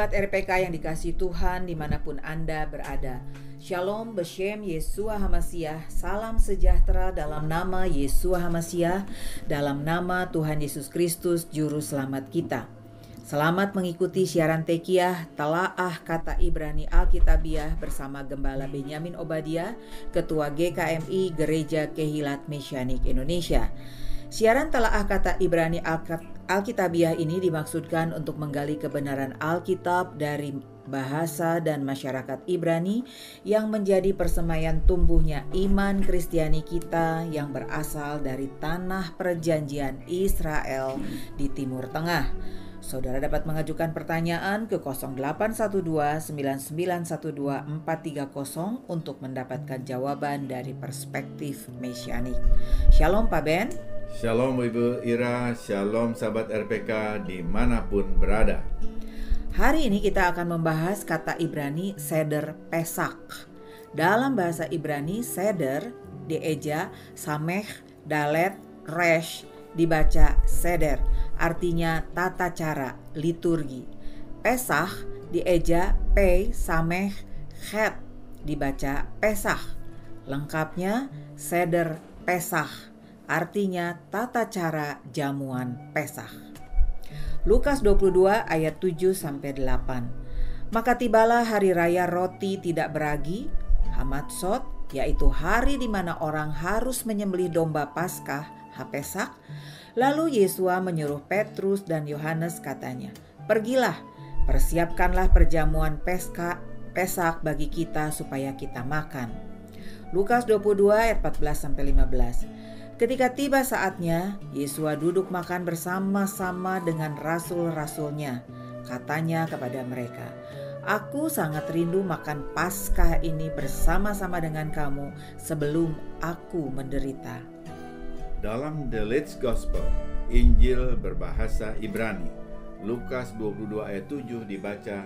Sahabat RPK yang dikasihi Tuhan dimanapun Anda berada. Shalom Beshem Yeshua HaMashiach. Salam sejahtera dalam nama Yeshua HaMashiach, dalam nama Tuhan Yesus Kristus Juru Selamat kita. Selamat mengikuti siaran Tekiyah Talaah Kata Ibrani Alkitabiah bersama Gembala Benyamin Obadiah, Ketua GKMI Gereja Kehilat Mesianik Indonesia. Siaran Talaah Kata Ibrani Alkitabiah ini dimaksudkan untuk menggali kebenaran Alkitab dari bahasa dan masyarakat Ibrani yang menjadi persemaian tumbuhnya iman Kristiani kita yang berasal dari tanah perjanjian Israel di Timur Tengah. Saudara dapat mengajukan pertanyaan ke 0812-9912-430 untuk mendapatkan jawaban dari perspektif mesianik. Shalom Pak Ben. Shalom Ibu Ira, shalom sahabat RPK dimanapun berada. Hari ini kita akan membahas kata Ibrani seder pesak. Dalam bahasa Ibrani seder dieja sameh dalet resh, dibaca seder, artinya tata cara, liturgi. Pesah dieja pei sameh het, dibaca pesah. Lengkapnya seder pesah, artinya tata cara jamuan Pesah. Lukas 22 ayat 7-8. Maka tibalah hari raya roti tidak beragi, Hamatsot, yaitu hari di mana orang harus menyembelih domba Paskah, Hapesak. Lalu Yesua menyuruh Petrus dan Yohanes katanya, "Pergilah, persiapkanlah perjamuan Pesak bagi kita supaya kita makan." Lukas 22 ayat 14-15. Ketika tiba saatnya, Yesua duduk makan bersama-sama dengan rasul-rasulnya. Katanya kepada mereka, "Aku sangat rindu makan Paskah ini bersama-sama dengan kamu sebelum aku menderita." Dalam The Leeds Gospel, Injil berbahasa Ibrani, Lukas 22 ayat 7 dibaca,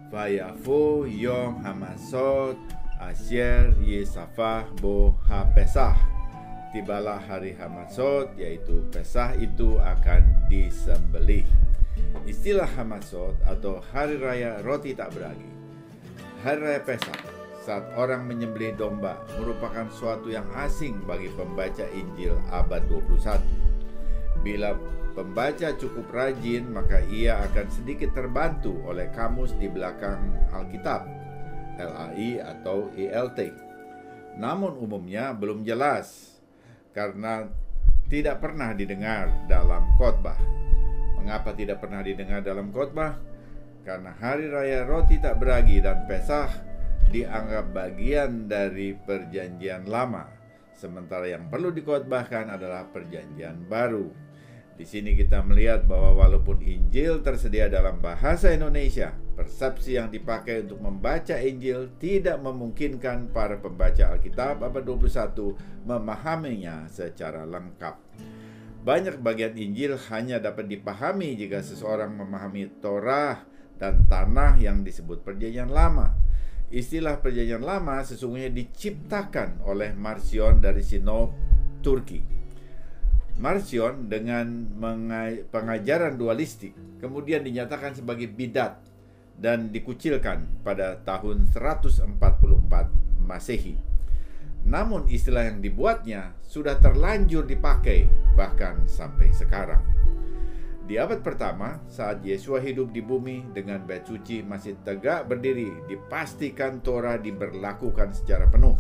"Vayavo yom hamasot asyer yesafah bo ha-pesah." Tibalah hari Hamatsot, yaitu Pesah itu akan disembelih. Istilah Hamatsot atau Hari Raya Roti Tak Beragi, Hari Raya Pesah, saat orang menyembelih domba, merupakan suatu yang asing bagi pembaca Injil abad 21. Bila pembaca cukup rajin, maka ia akan sedikit terbantu oleh kamus di belakang Alkitab, LAI atau ILT. Namun umumnya belum jelas, karena tidak pernah didengar dalam khotbah. Mengapa tidak pernah didengar dalam khotbah? Karena Hari Raya Roti Tak Beragi dan Pesah dianggap bagian dari Perjanjian Lama, sementara yang perlu dikhotbahkan adalah Perjanjian Baru. Di sini kita melihat bahwa walaupun Injil tersedia dalam bahasa Indonesia, persepsi yang dipakai untuk membaca Injil tidak memungkinkan para pembaca Alkitab abad 21 memahaminya secara lengkap. Banyak bagian Injil hanya dapat dipahami jika seseorang memahami Torah dan tanah yang disebut Perjanjian Lama. Istilah Perjanjian Lama sesungguhnya diciptakan oleh Marcion dari Sinop, Turki. Marcion dengan pengajaran dualistik kemudian dinyatakan sebagai bidat dan dikucilkan pada tahun 144 Masehi. Namun istilah yang dibuatnya sudah terlanjur dipakai bahkan sampai sekarang. Di abad pertama, saat Yesua hidup di bumi dengan bait suci masih tegak berdiri, dipastikan Torah diberlakukan secara penuh.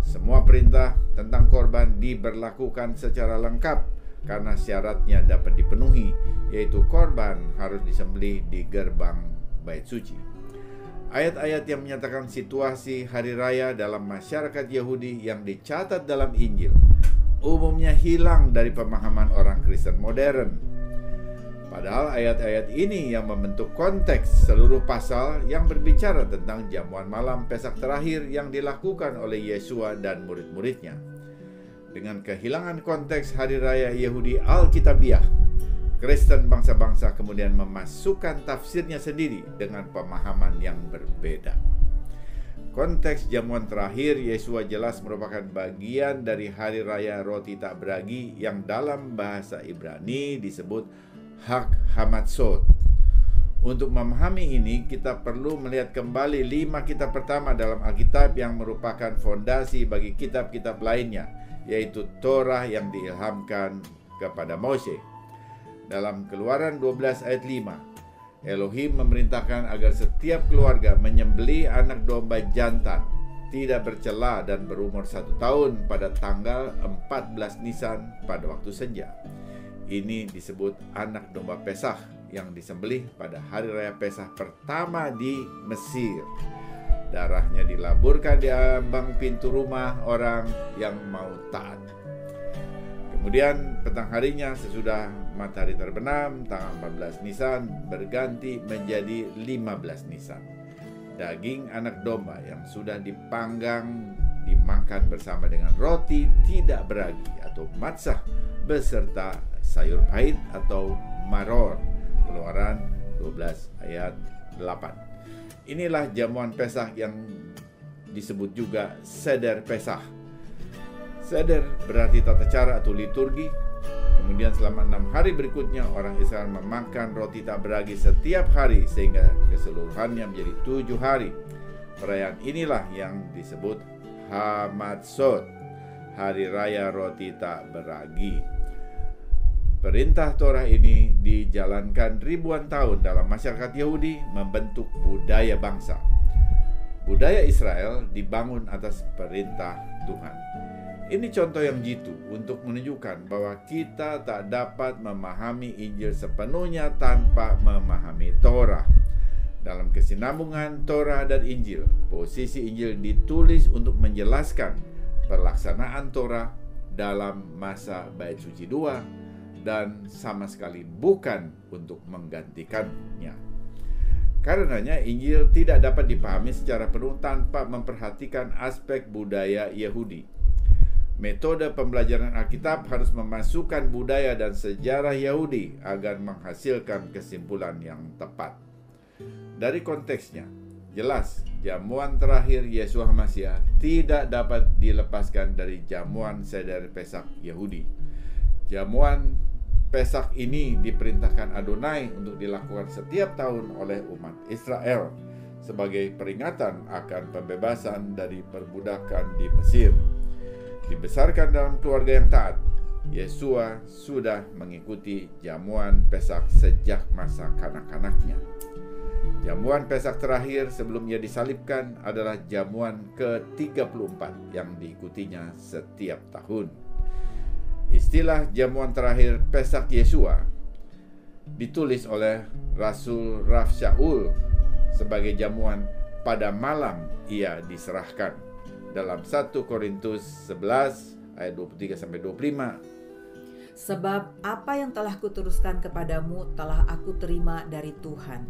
Semua perintah tentang korban diberlakukan secara lengkap karena syaratnya dapat dipenuhi, yaitu korban harus disembelih di gerbang bait suci. Ayat-ayat yang menyatakan situasi hari raya dalam masyarakat Yahudi yang dicatat dalam Injil umumnya hilang dari pemahaman orang Kristen modern. Padahal ayat-ayat ini yang membentuk konteks seluruh pasal yang berbicara tentang jamuan malam Pesak terakhir yang dilakukan oleh Yesua dan murid-muridnya. Dengan kehilangan konteks Hari Raya Yahudi Alkitabiah, Kristen bangsa-bangsa kemudian memasukkan tafsirnya sendiri dengan pemahaman yang berbeda. Konteks jamuan terakhir Yesua jelas merupakan bagian dari Hari Raya Roti Tak Beragi yang dalam bahasa Ibrani disebut Hag Hamatsot. Untuk memahami ini, kita perlu melihat kembali 5 kitab pertama dalam Alkitab yang merupakan fondasi bagi kitab-kitab lainnya, yaitu Torah yang diilhamkan kepada Mose. Dalam Keluaran 12 ayat 5, Elohim memerintahkan agar setiap keluarga menyembelih anak domba jantan, tidak bercela dan berumur 1 tahun pada tanggal 14 Nisan pada waktu senja. Ini disebut anak domba Pesah yang disembelih pada hari raya Pesah pertama di Mesir. Darahnya dilaburkan di ambang pintu rumah orang yang mau taat. Kemudian petang harinya sesudah matahari terbenam, tanggal 14 Nisan berganti menjadi 15 Nisan. Daging anak domba yang sudah dipanggang dimakan bersama dengan roti tidak beragi atau matzah beserta sayur pahit atau maror. Keluaran 12 ayat 8. Inilah jamuan Pesah yang disebut juga Seder Pesah. Seder berarti tata cara atau liturgi. Kemudian selama 6 hari berikutnya orang Israel memakan roti tak beragi setiap hari sehingga keseluruhannya menjadi 7 hari. Perayaan inilah yang disebut Hamatzot, hari raya roti tak beragi. Perintah Torah ini dijalankan ribuan tahun dalam masyarakat Yahudi, membentuk budaya bangsa. Budaya Israel dibangun atas perintah Tuhan. Ini contoh yang jitu untuk menunjukkan bahwa kita tak dapat memahami Injil sepenuhnya tanpa memahami Torah. Dalam kesinambungan Torah dan Injil, posisi Injil ditulis untuk menjelaskan pelaksanaan Torah dalam masa Bait Suci II dan sama sekali bukan untuk menggantikannya. Karenanya Injil tidak dapat dipahami secara penuh tanpa memperhatikan aspek budaya Yahudi. Metode pembelajaran Alkitab harus memasukkan budaya dan sejarah Yahudi agar menghasilkan kesimpulan yang tepat. Dari konteksnya, jelas jamuan terakhir Yeshua HaMashiach tidak dapat dilepaskan dari jamuan Seder Pesach Yahudi. Jamuan Pesach ini diperintahkan Adonai untuk dilakukan setiap tahun oleh umat Israel sebagai peringatan akan pembebasan dari perbudakan di Mesir. Dibesarkan dalam keluarga yang taat, Yeshua sudah mengikuti jamuan Pesach sejak masa kanak-kanaknya. Jamuan Pesach terakhir sebelum ia disalibkan adalah jamuan ke-34 yang diikutinya setiap tahun. Istilah jamuan terakhir Pesach Yeshua ditulis oleh Rasul Rav Shaul sebagai jamuan pada malam ia diserahkan dalam 1 Korintus 11 ayat 23-25. Sebab apa yang telah kuteruskan kepadamu telah aku terima dari Tuhan,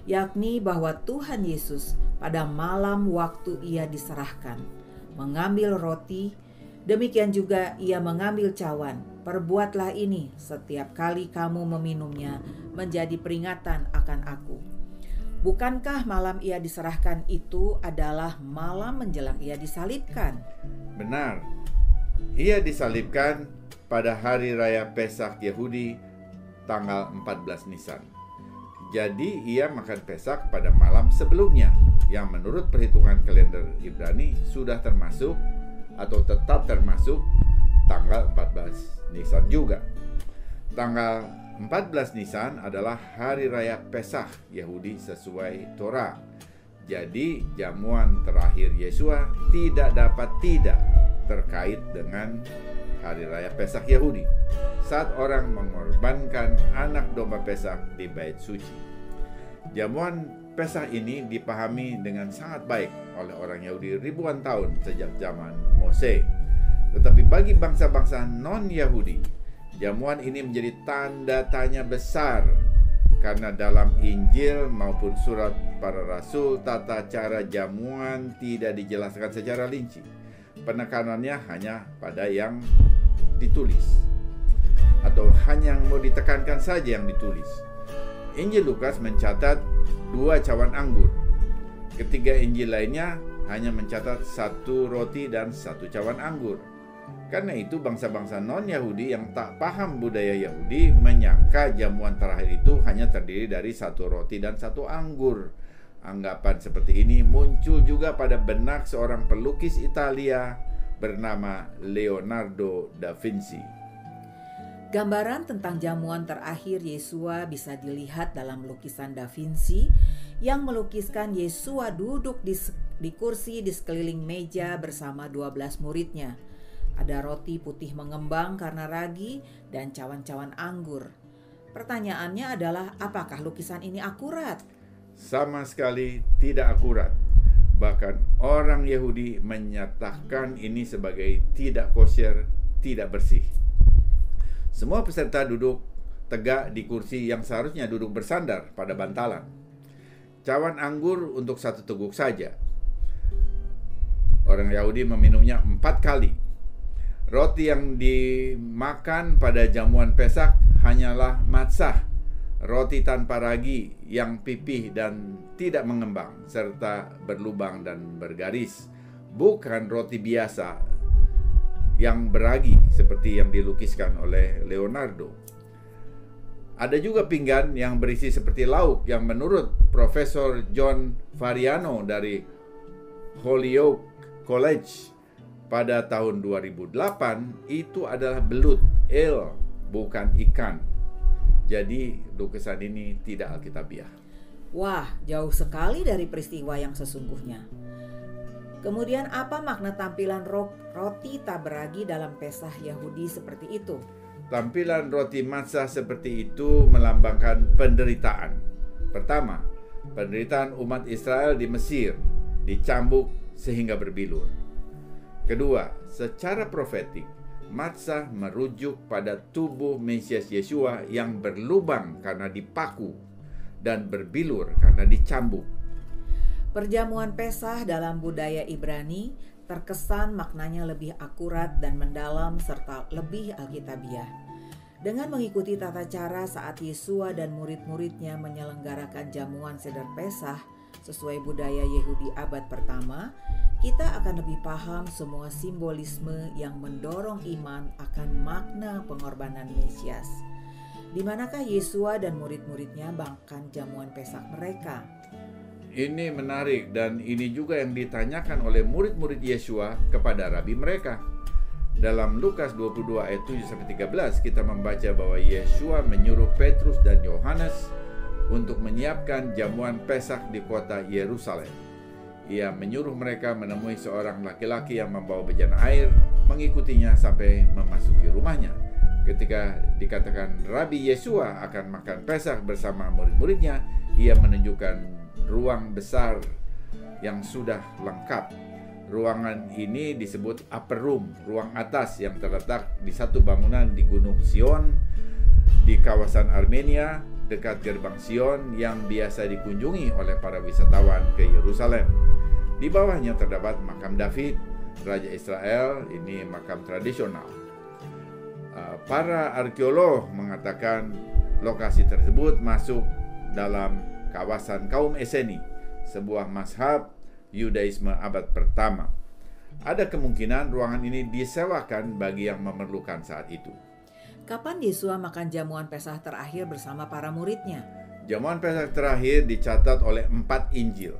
yakni bahwa Tuhan Yesus pada malam waktu ia diserahkan mengambil roti, demikian juga ia mengambil cawan. Perbuatlah ini setiap kali kamu meminumnya menjadi peringatan akan aku. Bukankah malam ia diserahkan itu adalah malam menjelang ia disalibkan? Benar, ia disalibkan pada hari raya Pesach Yahudi tanggal 14 Nisan. Jadi ia makan Pesach pada malam sebelumnya, yang menurut perhitungan kalender Ibrani sudah termasuk atau tetap termasuk tanggal 14 Nisan juga. Tanggal 14 Nisan adalah hari raya Pesach Yahudi sesuai Torah. Jadi jamuan terakhir Yeshua tidak dapat tidak terkait dengan hari raya Pesach Yahudi saat orang mengorbankan anak domba Pesach di Bait Suci. Jamuan Pesach ini dipahami dengan sangat baik oleh orang Yahudi ribuan tahun sejak zaman Mose. Tetapi bagi bangsa-bangsa non-Yahudi, jamuan ini menjadi tanda tanya besar karena dalam Injil maupun surat para rasul tata cara jamuan tidak dijelaskan secara rinci. Penekanannya hanya pada yang ditulis atau hanya yang mau ditekankan saja yang ditulis. Injil Lukas mencatat 2 cawan anggur. Ketiga Injil lainnya hanya mencatat 1 roti dan 1 cawan anggur. Karena itu bangsa-bangsa non-Yahudi yang tak paham budaya Yahudi menyangka jamuan terakhir itu hanya terdiri dari satu roti dan satu anggur. Anggapan seperti ini muncul juga pada benak seorang pelukis Italia bernama Leonardo da Vinci. Gambaran tentang jamuan terakhir Yesua bisa dilihat dalam lukisan Da Vinci yang melukiskan Yesua duduk di kursi di sekeliling meja bersama 12 muridnya. Ada roti putih mengembang karena ragi dan cawan-cawan anggur. Pertanyaannya adalah, apakah lukisan ini akurat? Sama sekali tidak akurat. Bahkan orang Yahudi menyatakan ini sebagai tidak kosher, tidak bersih. Semua peserta duduk tegak di kursi yang seharusnya duduk bersandar pada bantalan. Cawan anggur untuk satu teguk saja. Orang Yahudi meminumnya 4 kali. Roti yang dimakan pada jamuan Pesak hanyalah matzah, roti tanpa ragi yang pipih dan tidak mengembang, serta berlubang dan bergaris. Bukan roti biasa yang beragi seperti yang dilukiskan oleh Leonardo. Ada juga pinggan yang berisi seperti lauk yang menurut Profesor John Variano dari Holyoke College pada tahun 2008 itu adalah belut, eel, bukan ikan. Jadi lukisan ini tidak alkitabiah. Wah, jauh sekali dari peristiwa yang sesungguhnya. Kemudian apa makna tampilan roti tak beragi dalam Pesah Yahudi seperti itu? Tampilan roti matzah seperti itu melambangkan penderitaan. Pertama, penderitaan umat Israel di Mesir, dicambuk sehingga berbilur. Kedua, secara profetik, matzah merujuk pada tubuh Mesias Yesua yang berlubang karena dipaku dan berbilur karena dicambuk. Perjamuan Pesah dalam budaya Ibrani terkesan maknanya lebih akurat dan mendalam serta lebih alkitabiah. Dengan mengikuti tata cara saat Yesua dan murid-muridnya menyelenggarakan jamuan seder Pesah sesuai budaya Yahudi abad pertama, kita akan lebih paham semua simbolisme yang mendorong iman akan makna pengorbanan Mesias. Di manakah Yesua dan murid-muridnya makan jamuan Pesak mereka? Ini menarik dan ini juga yang ditanyakan oleh murid-murid Yesua kepada rabi mereka. Dalam Lukas 22 ayat 7-13 kita membaca bahwa Yesua menyuruh Petrus dan Yohanes untuk menyiapkan jamuan Pesak di kota Yerusalem. Ia menyuruh mereka menemui seorang laki-laki yang membawa bejana air, mengikutinya sampai memasuki rumahnya. Ketika dikatakan Rabi Yesua akan makan Pesak bersama murid-muridnya, ia menunjukkan ruang besar yang sudah lengkap. Ruangan ini disebut upper room, ruang atas yang terletak di satu bangunan di Gunung Sion, di kawasan Armenia, dekat gerbang Sion yang biasa dikunjungi oleh para wisatawan ke Yerusalem. Di bawahnya terdapat makam David, Raja Israel, ini makam tradisional. Para arkeolog mengatakan lokasi tersebut masuk dalam kawasan kaum Eseni, sebuah mazhab Yudaisme abad pertama. Ada kemungkinan ruangan ini disewakan bagi yang memerlukan saat itu. Kapan Yesua makan jamuan Pesah terakhir bersama para muridnya? Jamuan Pesah terakhir dicatat oleh 4 Injil.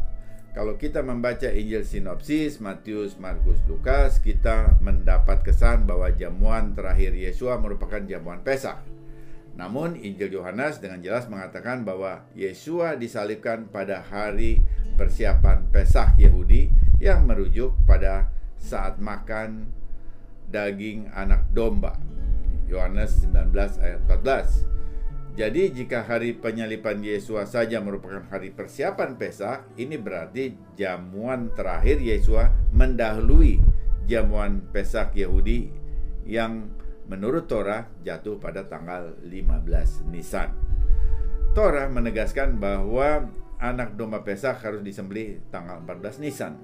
Kalau kita membaca Injil sinopsis, Matius, Markus, Lukas, kita mendapat kesan bahwa jamuan terakhir Yesua merupakan jamuan Pesak. Namun Injil Yohanes dengan jelas mengatakan bahwa Yesua disalibkan pada hari persiapan Pesak Yahudi yang merujuk pada saat makan daging anak domba. Yohanes 19 ayat 14. Jadi jika hari penyaliban Yesua saja merupakan hari persiapan Pesak, ini berarti jamuan terakhir Yesua mendahului jamuan Pesak Yahudi yang menurut Torah jatuh pada tanggal 15 Nisan. Torah menegaskan bahwa anak domba Pesak harus disembelih tanggal 14 Nisan.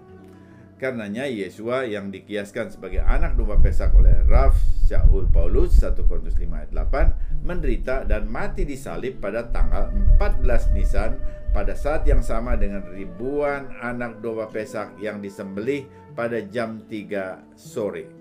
Karenanya Yesua yang dikiaskan sebagai anak domba Pesak oleh Rav Shaul Paulus 1 Korintus 5 ayat 8 menderita dan mati disalib pada tanggal 14 Nisan pada saat yang sama dengan ribuan anak domba Pesak yang disembelih pada jam 3 sore.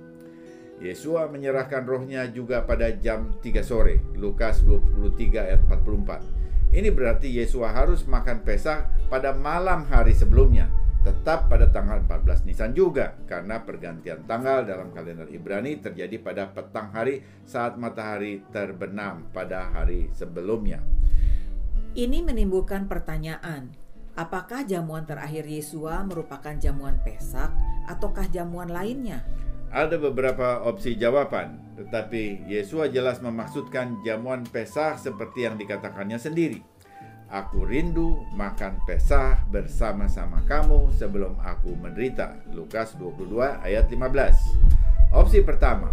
Yesua menyerahkan rohnya juga pada jam 3 sore, Lukas 23 ayat 44. Ini berarti Yesua harus makan Pesak pada malam hari sebelumnya, tetap pada tanggal 14 Nisan juga, karena pergantian tanggal dalam kalender Ibrani terjadi pada petang hari saat matahari terbenam pada hari sebelumnya. Ini menimbulkan pertanyaan, apakah jamuan terakhir Yesua merupakan jamuan Pesak ataukah jamuan lainnya? Ada beberapa opsi jawaban, tetapi Yesua jelas memaksudkan jamuan Pesak seperti yang dikatakannya sendiri. Aku rindu makan Pesak bersama-sama kamu sebelum aku menderita. Lukas 22 ayat 15. Opsi pertama,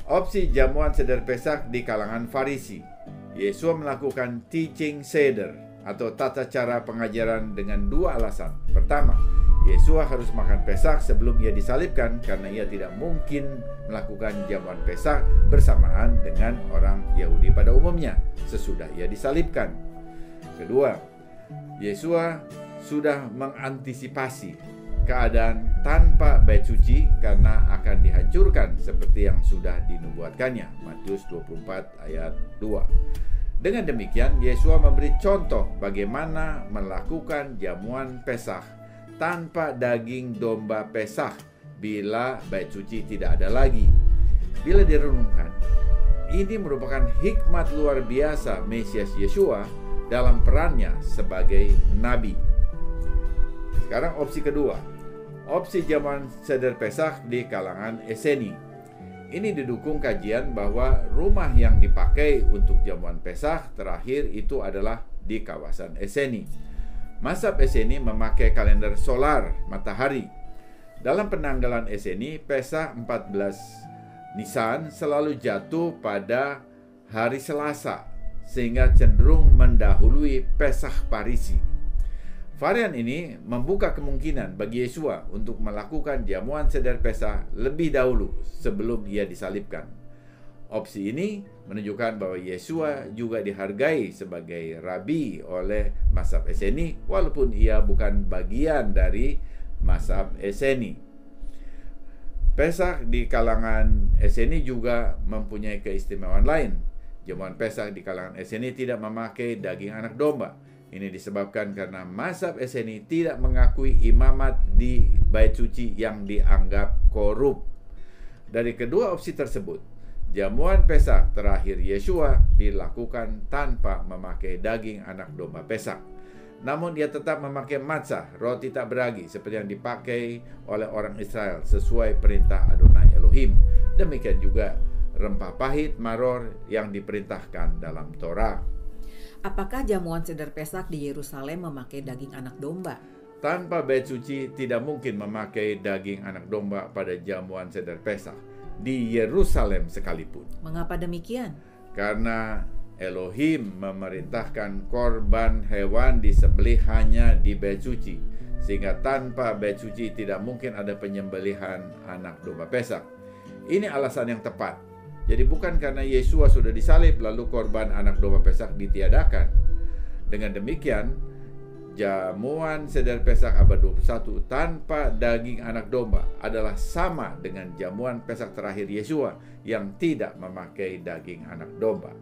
opsi jamuan seder Pesak di kalangan Farisi. Yesua melakukan teaching seder atau tata cara pengajaran dengan dua alasan. Pertama, Yesua harus makan Pesak sebelum ia disalibkan karena ia tidak mungkin melakukan jamuan Pesak bersamaan dengan orang Yahudi pada umumnya sesudah ia disalibkan. Kedua, Yesua sudah mengantisipasi keadaan tanpa bait suci karena akan dihancurkan seperti yang sudah dinubuatkannya, Matius 24 ayat 2. Dengan demikian, Yesua memberi contoh bagaimana melakukan jamuan Pesak tanpa daging domba Pesak bila bait suci tidak ada lagi. Bila direnungkan, ini merupakan hikmat luar biasa Mesias Yesua dalam perannya sebagai nabi. Sekarang opsi kedua, opsi jamuan seder Pesak di kalangan Eseni. Ini didukung kajian bahwa rumah yang dipakai untuk jamuan Pesak terakhir itu adalah di kawasan Eseni. Mazhab Eseni memakai kalender solar matahari. Dalam penanggalan Eseni, Pesak 14 Nisan selalu jatuh pada hari Selasa, sehingga cenderung mendahului Pesak Parisi. Varian ini membuka kemungkinan bagi Yesua untuk melakukan jamuan seder Pesak lebih dahulu sebelum ia disalibkan. Opsi ini menunjukkan bahwa Yesua juga dihargai sebagai rabi oleh mazhab Eseni walaupun ia bukan bagian dari mazhab Eseni. Pesak di kalangan Eseni juga mempunyai keistimewaan lain. Jamuan Pesak di kalangan Eseni tidak memakai daging anak domba. Ini disebabkan karena mazhab Eseni tidak mengakui imamat di bait suci yang dianggap korup. Dari kedua opsi tersebut, jamuan Pesak terakhir Yesua dilakukan tanpa memakai daging anak domba Pesak. Namun ia tetap memakai matzah, roti tak beragi, seperti yang dipakai oleh orang Israel sesuai perintah Adonai Elohim. Demikian juga rempah pahit, maror yang diperintahkan dalam Torah. Apakah jamuan seder Pesak di Yerusalem memakai daging anak domba? Tanpa bait suci tidak mungkin memakai daging anak domba pada jamuan seder Pesak di Yerusalem sekalipun. Mengapa demikian? Karena Elohim memerintahkan korban hewan disembelih hanya di bait suci, sehingga tanpa bait suci tidak mungkin ada penyembelihan anak domba Pesak. Ini alasan yang tepat. Jadi bukan karena Yesua sudah disalib lalu korban anak domba Pesak ditiadakan. Dengan demikian, jamuan seder Pesak abad 21 tanpa daging anak domba adalah sama dengan jamuan Pesak terakhir Yesua yang tidak memakai daging anak domba.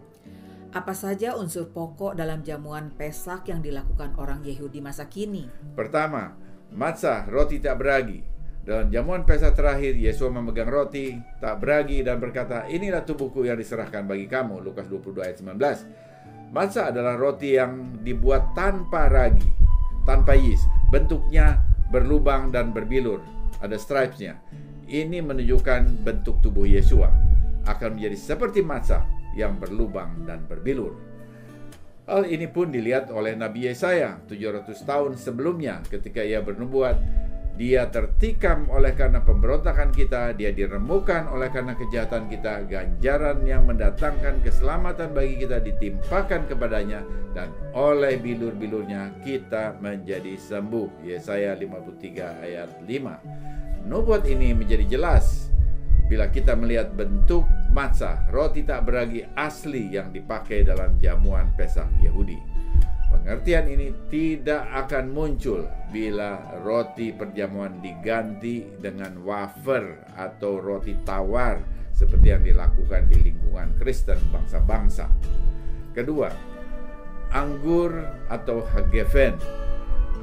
Apa saja unsur pokok dalam jamuan Pesak yang dilakukan orang Yahudi masa kini? Pertama, matzah, roti tak beragi. Dalam jamuan Pesak terakhir, Yesua memegang roti tak beragi dan berkata, "Inilah tubuhku yang diserahkan bagi kamu." Lukas 22 ayat 19. Matzah adalah roti yang dibuat tanpa ragi, tanpa yis. Bentuknya berlubang dan berbilur, ada stripes-nya. Ini menunjukkan bentuk tubuh Yesua akan menjadi seperti matzah yang berlubang dan berbilur. Hal ini pun dilihat oleh Nabi Yesaya 700 tahun sebelumnya ketika ia bernubuat, "Dia tertikam oleh karena pemberontakan kita, dia diremukkan oleh karena kejahatan kita, ganjaran yang mendatangkan keselamatan bagi kita ditimpakan kepadanya, dan oleh bilur-bilurnya kita menjadi sembuh." Yesaya 53 ayat 5. Nubuat ini menjadi jelas bila kita melihat bentuk matzah, roti tak beragi asli yang dipakai dalam jamuan Pesak Yahudi. Pengertian ini tidak akan muncul bila roti perjamuan diganti dengan wafer atau roti tawar seperti yang dilakukan di lingkungan Kristen bangsa-bangsa. Kedua, anggur atau hagefen.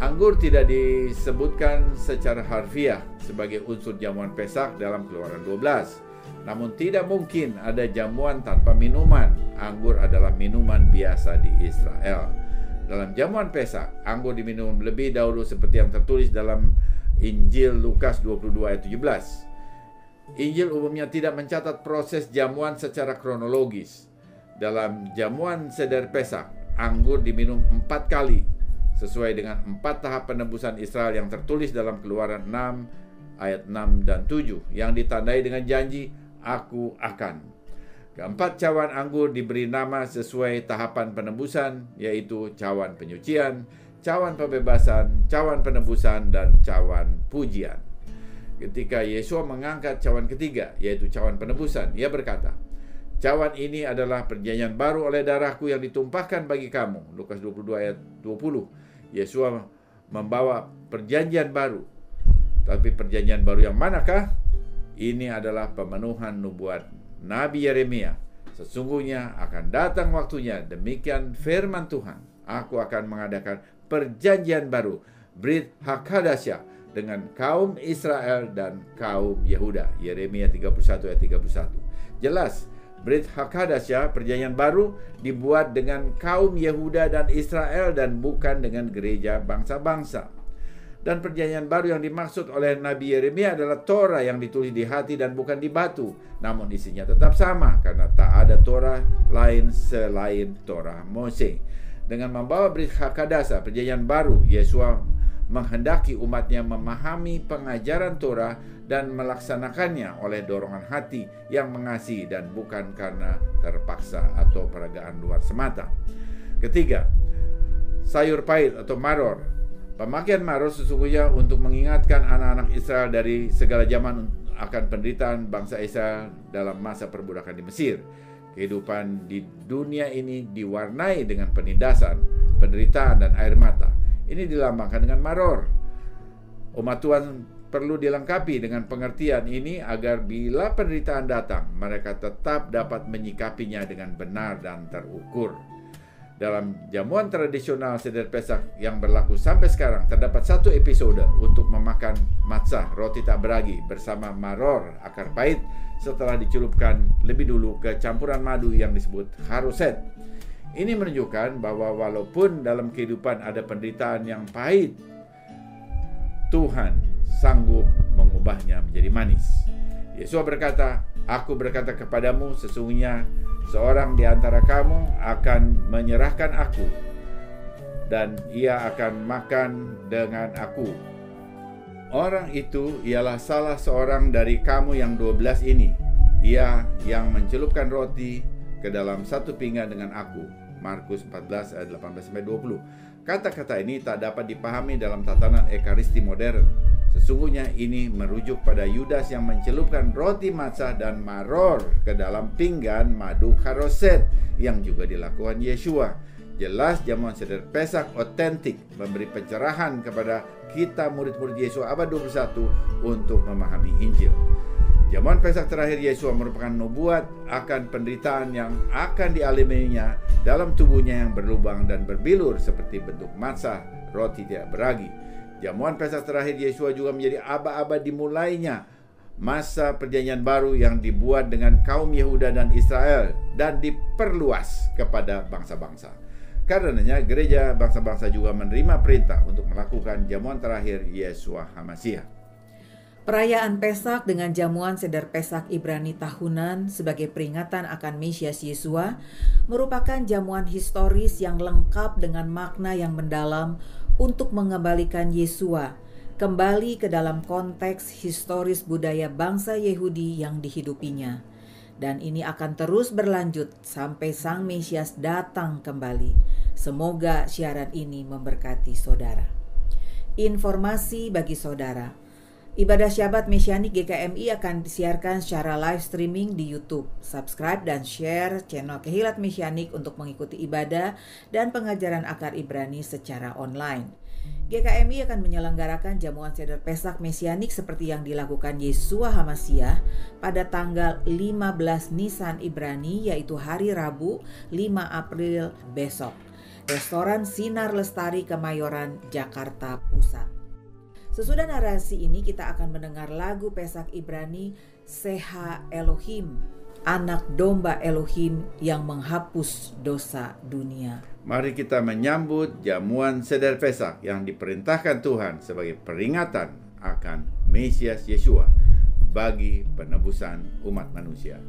Anggur tidak disebutkan secara harfiah sebagai unsur jamuan Pesak dalam Keluaran 12. Namun tidak mungkin ada jamuan tanpa minuman. Anggur adalah minuman biasa di Israel. Dalam jamuan Pesak, anggur diminum lebih dahulu seperti yang tertulis dalam Injil Lukas 22 ayat 17. Injil umumnya tidak mencatat proses jamuan secara kronologis. Dalam jamuan seder Pesak, anggur diminum 4 kali sesuai dengan 4 tahap penebusan Israel yang tertulis dalam Keluaran 6 ayat 6 dan 7 yang ditandai dengan janji aku akan. Keempat cawan anggur diberi nama sesuai tahapan penebusan, yaitu cawan penyucian, cawan pembebasan, cawan penebusan, dan cawan pujian. Ketika Yesua mengangkat cawan ketiga, yaitu cawan penebusan, ia berkata, cawan ini adalah perjanjian baru oleh darahku yang ditumpahkan bagi kamu. Lukas 22 ayat 20. Yesua membawa perjanjian baru. Tapi perjanjian baru yang manakah? Ini adalah pemenuhan nubuat Nabi Yeremia. Sesungguhnya akan datang waktunya, demikian firman Tuhan, aku akan mengadakan perjanjian baru, Brit Hakadasyah, dengan kaum Israel dan kaum Yehuda. Yeremia 31 ayat 31. Jelas, Brit Hakadasyah, perjanjian baru, dibuat dengan kaum Yehuda dan Israel dan bukan dengan gereja bangsa-bangsa. Dan perjanjian baru yang dimaksud oleh Nabi Yeremia adalah Torah yang ditulis di hati dan bukan di batu. Namun isinya tetap sama, karena tak ada Torah lain selain Torah Mose. Dengan membawa Brit Hakadasyah, perjanjian baru, Yesua menghendaki umatnya memahami pengajaran Torah dan melaksanakannya oleh dorongan hati yang mengasihi dan bukan karena terpaksa atau peragaan luar semata. Ketiga, sayur pahit atau maror. Pemakaian maror sesungguhnya untuk mengingatkan anak-anak Israel dari segala zaman akan penderitaan bangsa Israel dalam masa perbudakan di Mesir. Kehidupan di dunia ini diwarnai dengan penindasan, penderitaan, dan air mata. Ini dilambangkan dengan maror. Umat Tuhan perlu dilengkapi dengan pengertian ini agar bila penderitaan datang, mereka tetap dapat menyikapinya dengan benar dan terukur. Dalam jamuan tradisional seder Pesak yang berlaku sampai sekarang, terdapat satu episode untuk memakan matzah, roti tak beragi, bersama maror, akar pahit, setelah dicelupkan lebih dulu ke campuran madu yang disebut haroset. Ini menunjukkan bahwa walaupun dalam kehidupan ada penderitaan yang pahit, Tuhan sanggup mengubahnya menjadi manis. Yesus berkata, aku berkata kepadamu, sesungguhnya seorang di antara kamu akan menyerahkan aku, dan ia akan makan dengan aku. Orang itu ialah salah seorang dari kamu yang 12 ini. Ia yang mencelupkan roti ke dalam satu pinggan dengan aku. Markus 14 ayat 18-20. Kata-kata ini tak dapat dipahami dalam tatanan ekaristi modern. Sesungguhnya ini merujuk pada Yudas yang mencelupkan roti matzah dan maror ke dalam pinggan madu haroset yang juga dilakukan Yesua. Jelas jamuan seder Pesak otentik memberi pencerahan kepada kita murid-murid Yesua abad 21 untuk memahami Injil. Jamuan Pesak terakhir Yesua merupakan nubuat akan penderitaan yang akan dialaminya dalam tubuhnya yang berlubang dan berbilur seperti bentuk matzah, roti tidak beragi. Jamuan Pesak terakhir Yesua juga menjadi aba-aba dimulainya masa perjanjian baru yang dibuat dengan kaum Yehuda dan Israel dan diperluas kepada bangsa-bangsa. Karenanya gereja bangsa-bangsa juga menerima perintah untuk melakukan jamuan terakhir Yesua HaMasiah. Perayaan Pesak dengan jamuan seder Pesak Ibrani tahunan sebagai peringatan akan Mesias Yesua merupakan jamuan historis yang lengkap dengan makna yang mendalam untuk mengembalikan Yesua kembali ke dalam konteks historis budaya bangsa Yehudi yang dihidupinya. Dan ini akan terus berlanjut sampai Sang Mesias datang kembali. Semoga siaran ini memberkati saudara. Informasi bagi saudara. Ibadah Syabat Mesianik GKMI akan disiarkan secara live streaming di YouTube. Subscribe dan share channel Kehilat Mesianik untuk mengikuti ibadah dan pengajaran akar Ibrani secara online. GKMI akan menyelenggarakan jamuan seder Pesak Mesianik seperti yang dilakukan Yeshua HaMasyiah pada tanggal 15 Nisan Ibrani, yaitu hari Rabu 5 April besok. Restoran Sinar Lestari, Kemayoran, Jakarta Pusat. Sesudah narasi ini kita akan mendengar lagu Pesak Ibrani Seha Elohim, anak domba Elohim yang menghapus dosa dunia. Mari kita menyambut jamuan seder Pesak yang diperintahkan Tuhan sebagai peringatan akan Mesias Yeshua bagi penebusan umat manusia.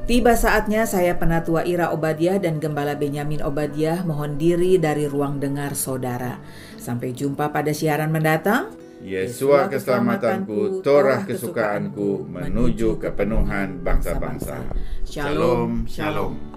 Tiba saatnya saya Penatua Ira Obadiah dan Gembala Benyamin Obadiah mohon diri dari ruang dengar saudara. Sampai jumpa pada siaran mendatang. Yeshua keselamatanku, Torah kesukaanku, menuju kepenuhan bangsa-bangsa. Shalom, shalom.